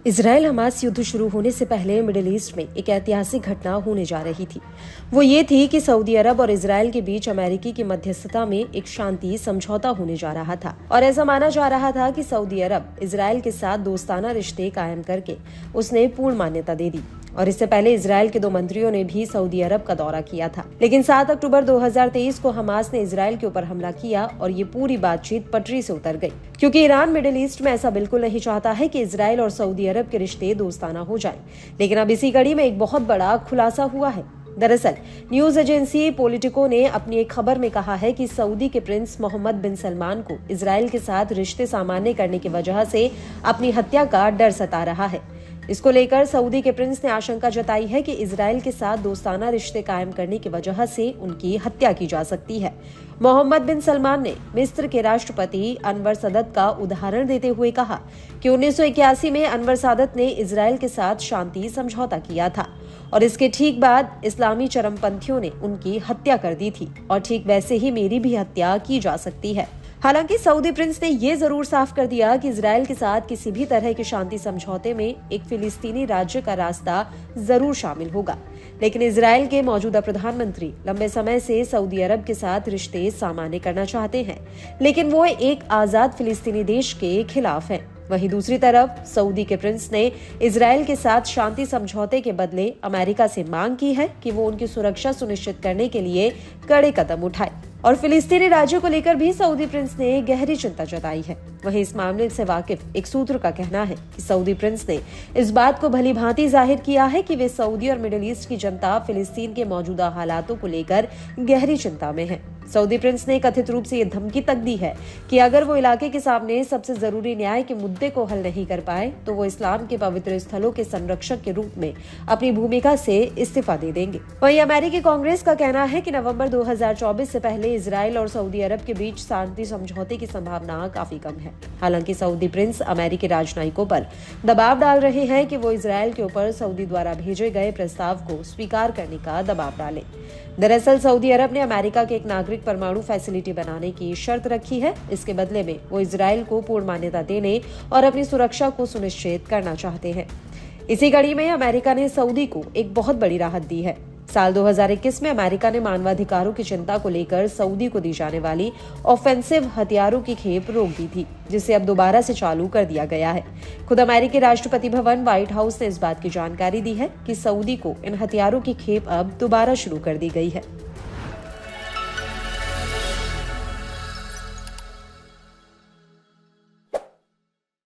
Israel Hamas युद्ध शुरू होने से पहले मिडिल ईस्ट में एक ऐतिहासिक घटना होने जा रही थी। वो ये थी कि सऊदी अरब और इजराइल के बीच अमेरिकी की मध्यस्थता में एक शांति समझौता होने जा रहा था और ऐसा माना जा रहा था कि सऊदी अरब इजराइल के साथ दोस्ताना रिश्ते कायम करके उसने पूर्ण मान्यता दे दी। और इससे पहले इजराइल के 2 मंत्रियों ने भी सऊदी अरब का दौरा किया था। लेकिन 7 अक्टूबर 2023 को हमास ने इजराइल के ऊपर हमला किया और ये पूरी बातचीत पटरी से उतर गई, क्योंकि ईरान मिडिल ईस्ट में ऐसा बिल्कुल नहीं चाहता है कि इजराइल और सऊदी अरब के रिश्ते दोस्ताना हो जाएं। लेकिन अब इसी कड़ी में एक बहुत बड़ा खुलासा हुआ है। दरअसल न्यूज एजेंसी पॉलिटिको ने अपनी एक खबर में कहा है कि सऊदी के प्रिंस मोहम्मद बिन सलमान को इजराइल के साथ रिश्ते सामान्य करने की वजह से अपनी हत्या का डर सता रहा है। इसको लेकर सऊदी के प्रिंस ने आशंका जताई है कि इजराइल के साथ दोस्ताना रिश्ते कायम करने की वजह से उनकी हत्या की जा सकती है। मोहम्मद बिन सलमान ने मिस्र के राष्ट्रपति अनवर सदत का उदाहरण देते हुए कहा कि 1981 में अनवर सादत ने इजराइल के साथ शांति समझौता किया था और इसके ठीक बाद इस्लामी चरमपंथियों ने उनकी हत्या कर दी थी और ठीक वैसे ही मेरी भी हत्या की जा सकती है। हालांकि सऊदी प्रिंस ने ये जरूर साफ कर दिया कि इजराइल के साथ किसी भी तरह के शांति समझौते में एक फिलिस्तीनी राज्य का रास्ता जरूर शामिल होगा। लेकिन इजराइल के मौजूदा प्रधानमंत्री लंबे समय से सऊदी अरब के साथ रिश्ते सामान्य करना चाहते हैं, लेकिन वो एक आजाद फिलिस्तीनी देश के खिलाफ हैं। वहीं दूसरी तरफ सऊदी के प्रिंस ने इजराइल के साथ शांति समझौते के बदले अमेरिका से मांग की है कि वो उनकी सुरक्षा सुनिश्चित करने के लिए कड़े कदम उठाए। और फिलिस्तीनी राज्य को लेकर भी सऊदी प्रिंस ने गहरी चिंता जताई है। वहीं इस मामले से वाकिफ एक सूत्र का कहना है कि सऊदी प्रिंस ने इस बात को भली भांति जाहिर किया है कि वे सऊदी और मिडिल ईस्ट की जनता फिलिस्तीन के मौजूदा हालातों को लेकर गहरी चिंता में है। सऊदी प्रिंस ने कथित रूप से ये धमकी तक दी है कि अगर वो इलाके के सामने सबसे जरूरी न्याय के मुद्दे को हल नहीं कर पाए तो वो इस्लाम के पवित्र स्थलों के संरक्षक के रूप में अपनी भूमिका से इस्तीफा दे देंगे। वहीं अमेरिकी कांग्रेस का कहना है कि नवंबर 2024 से पहले इजराइल और सऊदी अरब के बीच शांति समझौते की संभावना काफी कम है। हालांकि सऊदी प्रिंस अमेरिकी राजनयिकों पर दबाव डाल रहे हैं कि वो इजराइल के ऊपर सऊदी द्वारा भेजे गए प्रस्ताव को स्वीकार करने का दबाव डालें। दरअसल सऊदी अरब ने अमेरिका के एक नागरिक परमाणु फैसिलिटी बनाने की शर्त रखी है। इसके बदले में वो इजराइल को पूर्ण मान्यता देने और अपनी सुरक्षा को सुनिश्चित करना चाहते हैं। इसी कड़ी में अमेरिका ने सऊदी को एक बहुत बड़ी राहत दी है। साल 2021 में अमेरिका ने मानवाधिकारों की चिंता को लेकर सऊदी को दी जाने वाली ऑफेंसिव हथियारों की खेप रोक दी थी, जिसे अब दोबारा से चालू कर दिया गया है। खुद अमेरिकी राष्ट्रपति भवन व्हाइट हाउस ने इस बात की जानकारी दी है कि सऊदी को इन हथियारों की खेप अब दोबारा शुरू कर दी गई है।